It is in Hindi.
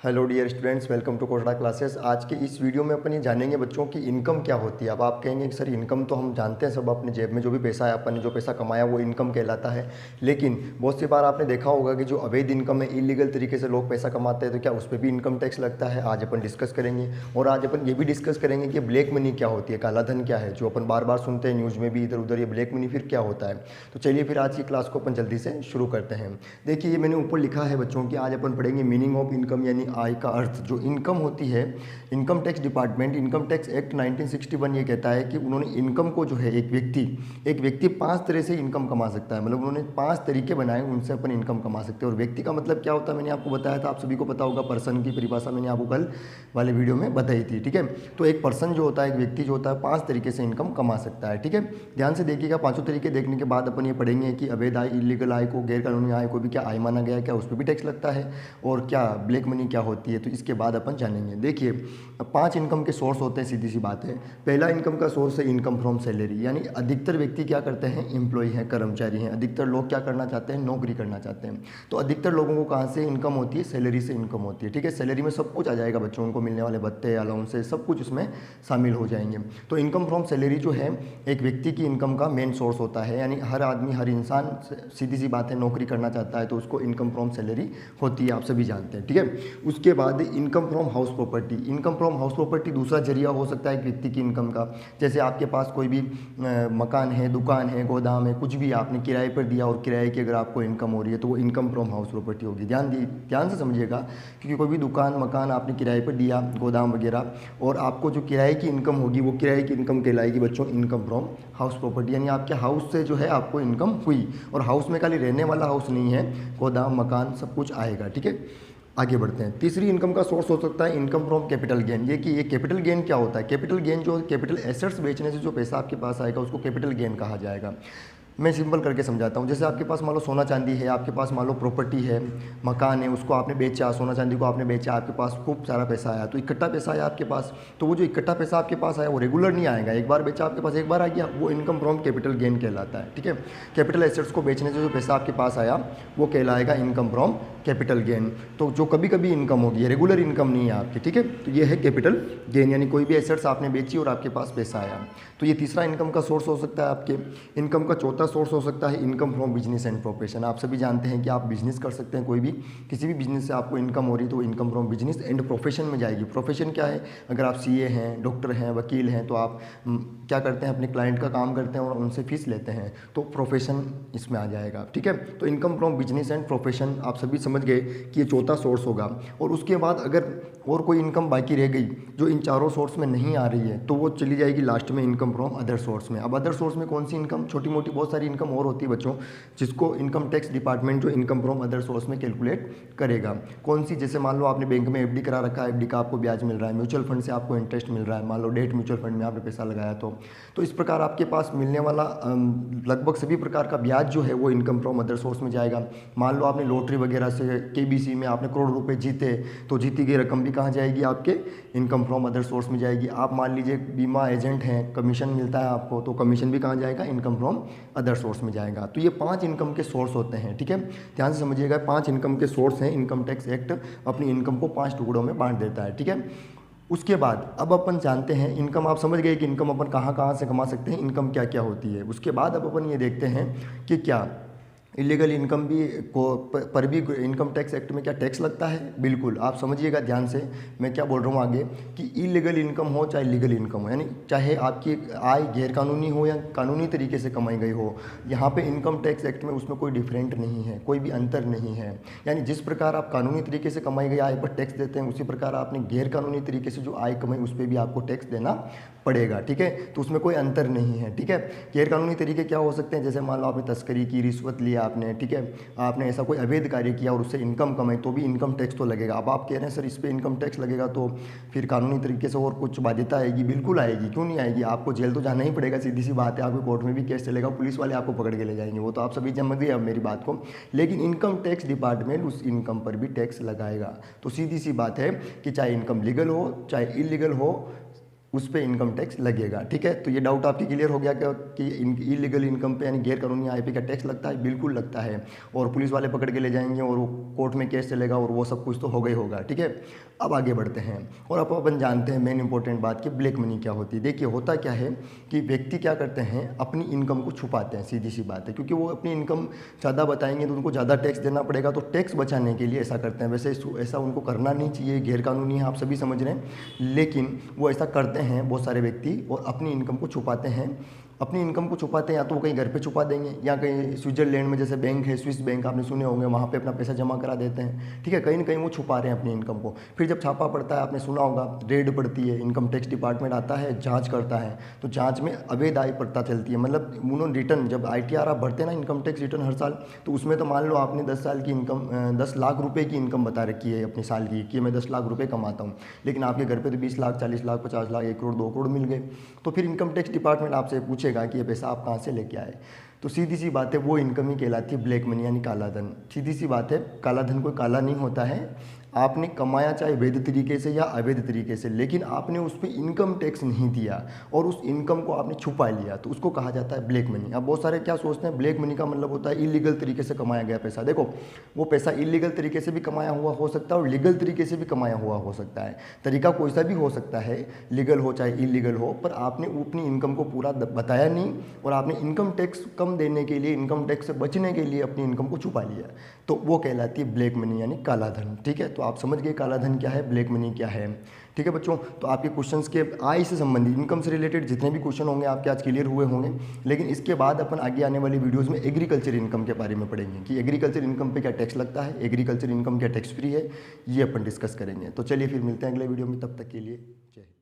Hello dear students, welcome to Kotda classes. आज के इस वीडियो में अपन ये जानेंगे बच्चों की इनकम क्या होती है। अब आप कहेंगे कि सर इनकम तो हम जानते हैं, सब अपने जेब में जो भी पैसा है, अपन ने जो पैसा कमाया वो इनकम कहलाता है। लेकिन बहुत सी बार आपने देखा होगा कि जो अवैध इनकम है, इलीगल तरीके से लोग पैसा कमाते हैं, तो क्या उस पर भी इनकम टैक्स लगता है। आज अपन डिस्कस करेंगे और आज अपन ये भी डिस्कस करेंगे कि ब्लैक मनी क्या होती है, काला धन क्या है, जो अपन बार बार सुनते हैं न्यूज़ में भी इधर उधर। ये ब्लैक मनी फिर क्या होता है। तो चलिए फिर आज की क्लास को अपन जल्दी से शुरू करते हैं। देखिए ये मैंने ऊपर लिखा है बच्चों की, आज अपन पढ़ेंगे मीनिंग ऑफ इनकम यानी आय का अर्थ। जो इनकम होती है, income tax department, income tax act 1961 ये कहता है कि उन्होंने इनकम को जो है एक व्यक्ति 5 तरह से इनकम कमा सकता है। मतलब उन्होंने 5 तरीके बनाए, उनसे अपन इनकम कमा सकते हैं। और व्यक्ति का मतलब क्या होता है मैंने आपको बताया था, आप सभी को पता होगा। पर्सन की परिभाषा मैंने आपको कल वाले वीडियो में बताई थी, ठीक है। तो एक पर्सन जो होता है, एक व्यक्ति जो होता है, 5 तरीके से इनकम कमा सकता है, ठीक है। ध्यान से देखिएगा, 5 तरीके देखने के बाद अपन ये पढ़ेंगे कि अवैध आय, इलीगल आय को, गैर कानूनी आय को भी क्या आय माना गया है, क्या उस पर भी टैक्स लगता है, और क्या ब्लैक मनी क्या होती है। तो इसके बाद अपन जानेंगे। देखिए 5 इनकम के सोर्स होते हैं, सीधी सी बात है। पहला इनकम का सोर्स है इनकम फ्रॉम सैलरी, यानी अधिकतर व्यक्ति क्या करते हैं, एम्प्लॉय हैं, कर्मचारी हैं। अधिकतर लोग क्या करना चाहते हैं, नौकरी करना चाहते हैं। तो अधिकतर लोगों को कहाँ से इनकम होती है, सैलरी से इनकम होती है, ठीक है। सैलरी में सब कुछ आ जाएगा बच्चों को मिलने वाले भत्ते, अलाउंसेस, सब कुछ उसमें शामिल हो जाएंगे। तो इनकम फ्रॉम सैलरी जो है एक व्यक्ति की इनकम का मेन सोर्स होता है। यानी हर आदमी, हर इंसान, सीधी सी बात है, नौकरी करना चाहता है तो उसको इनकम फ्रॉम सैलरी होती है, आप सभी जानते हैं, ठीक है। उसके बाद income from house property. Income from house property दूसरा जरिया हो सकता है एक व्यक्ति की इनकम का। जैसे आपके पास कोई भी मकान है, दुकान है, गोदाम है, कुछ भी आपने किराए पर दिया और किराए की अगर आपको इनकम हो रही है तो वो इनकम फ्रॉम हाउस प्रॉपर्टी होगी। ध्यान से समझिएगा, क्योंकि कोई भी दुकान, मकान आपने किराए पर दिया, गोदाम वगैरह, और आपको जो किराए की इनकम होगी वो किराए की इनकम कहलाएगी बच्चों इनकम फ्रॉम हाउस प्रॉपर्टी। यानी आपके हाउस से जो है आपको इनकम हुई, और हाउस में खाली रहने वाला हाउस नहीं है, गोदाम, मकान सब कुछ आएगा, ठीक है। आगे बढ़ते हैं। तीसरी इनकम का सोर्स हो सकता है इनकम फ्रॉम कैपिटल गेन। ये कि ये कैपिटल गेन क्या होता है, कैपिटल गेन जो कैपिटल एसेट्स बेचने से जो पैसा आपके पास आएगा उसको कैपिटल गेन कहा जाएगा। मैं सिंपल करके समझाता हूँ। जैसे आपके पास मान लो सोना चांदी है, आपके पास मान लो प्रॉपर्टी है, मकान है, उसको आपने बेचा, सोना चांदी को आपने बेचा, आपके पास खूब सारा पैसा आया, तो इकट्ठा पैसा आया आपके पास। तो वो जो इकट्ठा पैसा आपके पास आया वो रेगुलर नहीं आएगा, एक बार बेचा आपके पास एक बार आ गया, वो इनकम फ्रॉम कैपिटल गेन कहलाता है, ठीक है। कैपिटल एसेट्स को बेचने से जो पैसा आपके पास आया वो कहलाएगा इनकम फ्रॉम कैपिटल गेन। तो जो कभी कभी इनकम होगी, रेगुलर इनकम नहीं है आपकी, ठीक है। तो ये है कैपिटल गेन, यानी कोई भी एसेट्स आपने बेची और आपके पास पैसा आया। तो ये तीसरा इनकम का सोर्स हो सकता है आपके। इनकम का चौथा सोर्स हो सकता है income from business and profession. आप सभी जानते हैं कि आप बिजनेस कर सकते हैं, कोई भी, किसी भी बिजनेस से आपको इनकम हो रही है तो income from business and profession में जाएगी। प्रोफेशन क्या है, अगर आप सीए हैं, डॉक्टर हैं, वकील हैं, तो आप क्या करते हैं, अपने क्लाइंट का काम करते हैं और उनसे फीस लेते हैं, तो प्रोफेशन इसमें आ जाएगा, ठीक है। तो income from business and profession आप सभी समझ गए कि ये चौथा सोर्स होगा। और उसके बाद अगर और कोई इनकम बाकी रह गई जो इन चारों सोर्स में नहीं आ रही है तो वो चली जाएगी लास्ट में इनकम फ्रॉम अदर सोर्स में। अब अदर सोर्स में कौन सी इनकम, छोटी मोटी बहुत सारी इनकम और होती है बच्चों, जिसको इनकम टैक्स डिपार्टमेंट जो इनकम फ्रॉम अदर सोर्स में कैलकुलेट करेगा। कौन सी, जैसे मान लो आपने बैंक में एफडी करा रखा है, एफडी का आपको ब्याज मिल रहा है, म्यूचुअल फंड से आपको इंटरेस्ट मिल रहा है, मान लो डेट म्यूचुअल फंड में आपने पैसा लगाया तो इस प्रकार आपके पास मिलने वाला लगभग सभी प्रकार का ब्याज जो है वो इनकम फ्रॉम अदर सोर्स में जाएगा। मान लो आपने लॉटरी वगैरह से, केबीसी में आपने करोड़ रुपए जीते, तो जीती गई रकम भी कहाँ जाएगी, आपके इनकम फ्रॉम अदर सोर्स में जाएगी। आप मान लीजिए बीमा एजेंट हैं, कमीशन मिलता है आपको, तो कमीशन भी कहाँ जाएगा, इनकम फ्रॉम अदर सोर्स में जाएगा। तो ये 5 इनकम के सोर्स होते हैं, ठीक है। ध्यान से समझिएगा, 5 इनकम के सोर्स हैं। इनकम टैक्स एक्ट अपनी इनकम को 5 टुकड़ों में बांट देता है, ठीक है। उसके बाद अब अपन जानते हैं इनकम, आप समझ गए कि इनकम अपन कहाँ कहाँ से कमा सकते हैं, इनकम क्या क्या होती है। उसके बाद अब अपन ये देखते हैं कि क्या इलीगल इनकम भी पर भी इनकम टैक्स एक्ट में क्या टैक्स लगता है। बिल्कुल, आप समझिएगा ध्यान से, मैं क्या बोल रहा हूँ आगे, कि इलीगल इनकम हो चाहे लीगल इनकम हो, यानी चाहे आपकी आय गैर कानूनी हो या कानूनी तरीके से कमाई गई हो, यहाँ पे इनकम टैक्स एक्ट में उसमें कोई डिफरेंट नहीं है, कोई भी अंतर नहीं है। यानी जिस प्रकार आप कानूनी तरीके से कमाई गई आय पर टैक्स देते हैं, उसी प्रकार आपने गैर कानूनी तरीके से जो आय कमाई उस पर भी आपको टैक्स देना पड़ेगा, ठीक है। तो उसमें कोई अंतर नहीं है, ठीक है। गैर कानूनी तरीके क्या हो सकते हैं, जैसे मान लो आपने तस्करी की, रिश्वत लिया आपने, ठीक है, आपने ऐसा कोई अवैध कार्य किया और उससे इनकम कमाई, तो भी इनकम टैक्स तो लगेगा। अब आप कह रहे हैं सर इस पर इनकम टैक्स लगेगा तो फिर कानूनी तरीके से और कुछ बाध्यता आएगी। बिल्कुल आएगी, क्यों नहीं आएगी, आपको जेल तो जाना ही पड़ेगा, सीधी सी बात है। आपको कोर्ट में भी केस चलेगा, पुलिस वाले आपको पकड़ के ले जाएंगे, वो तो आप सभी समझ गए अब मेरी बात को। लेकिन इनकम टैक्स डिपार्टमेंट उस इनकम पर भी टैक्स लगाएगा। तो सीधी सी बात है कि चाहे इनकम लीगल हो चाहे इलीगल हो, उस पे इनकम टैक्स लगेगा। ठीक है, तो ये डाउट आपकी क्लियर हो गया कि इलीगल इनकम पे यानी गैर कानूनी आय पे क्या टैक्स लगता है? बिल्कुल लगता है, और पुलिस वाले पकड़ के ले जाएंगे और वो कोर्ट में केस चलेगा और वो सब कुछ तो होगा ही होगा। ठीक है, अब आगे बढ़ते हैं और अब अपन जानते हैं मेन इंपॉर्टेंट बात कि ब्लैक मनी क्या होती है। देखिए होता क्या है कि व्यक्ति क्या करते हैं, अपनी इनकम को छुपाते हैं, सीधी सी बात है, क्योंकि वो अपनी इनकम ज़्यादा बताएंगे तो उनको ज़्यादा टैक्स देना पड़ेगा, तो टैक्स बचाने के लिए ऐसा करते हैं। वैसे ऐसा उनको करना नहीं चाहिए, गैर कानूनी है, आप सभी समझ रहे हैं, लेकिन वो ऐसा करते हैं बहुत सारे व्यक्ति और अपनी इनकम को छुपाते हैं। अपनी इनकम को छुपाते हैं, या तो वो कहीं घर पे छुपा देंगे या कहीं स्विट्जरलैंड में जैसे बैंक है, स्विस बैंक आपने सुने होंगे, वहाँ पे अपना पैसा जमा करा देते हैं। ठीक है, कहीं ना कहीं वो छुपा रहे हैं अपनी इनकम को। फिर जब छापा पड़ता है, आपने सुना होगा, रेड पड़ती है, इनकम टैक्स डिपार्टमेंट आता है, जांच करता है, तो जांच में अवैध आय पता चलती है। मतलब उन्होंने रिटर्न जब ITR आप भरते हैं ना, इनकम टैक्स रिटर्न हर साल, तो उसमें तो मान लो आपने 10 साल की इनकम 10 लाख रुपए की इनकम बता रखी है अपनी साल की कि मैं 10 लाख रुपए कमाता हूँ, लेकिन आपके घर पे तो 20 लाख 40 लाख 50 लाख 1 करोड़ 2 करोड़ मिल गए, तो फिर इनकम टैक्स डिपार्टमेंट आपसे पूछेगा कि ये पैसा आप कहाँ से लेके आए। तो सीधी सी बात है, वो इनकम ही कहलाती है ब्लैक मनी यानी काला धन। सीधी सी बात है, काला धन कोई काला नहीं होता है, आपने कमाया चाहे वैध तरीके से या अवैध तरीके से, लेकिन आपने उस पर इनकम टैक्स नहीं दिया और उस इनकम को आपने छुपा लिया, तो उसको कहा जाता है ब्लैक मनी। अब बहुत सारे क्या सोचते हैं, ब्लैक मनी का मतलब होता है इलीगल तरीके से कमाया गया पैसा। देखो, वो पैसा इलीगल तरीके से भी कमाया हुआ हो सकता है और लीगल तरीके से भी कमाया हुआ हो सकता है। तरीका कोई सा भी हो सकता है, लीगल हो चाहे इलीगल हो, पर आपने अपनी इनकम को पूरा बताया नहीं और आपने इनकम टैक्स कम देने के लिए, इनकम टैक्स से बचने के लिए अपनी इनकम को छुपा लिया, तो वो कहलाती है ब्लैक मनी यानी काला धन। ठीक है, तो आप समझ गए काला धन क्या है, ब्लैक मनी क्या है। ठीक है बच्चों, तो आपके क्वेश्चंस के आय से संबंधित, इनकम से रिलेटेड जितने भी क्वेश्चन होंगे आपके आज क्लियर हुए होंगे, लेकिन इसके बाद अपन आगे आने वाली वीडियोस में एग्रीकल्चर इनकम के बारे में पढ़ेंगे कि एग्रीकल्चर इनकम पे क्या टैक्स लगता है, एग्रीकल्चर इनकम क्या टैक्स फ्री है, ये अपन डिस्कस करेंगे। तो चलिए फिर मिलते हैं अगले वीडियो में, तब तक के लिए जय हिंद।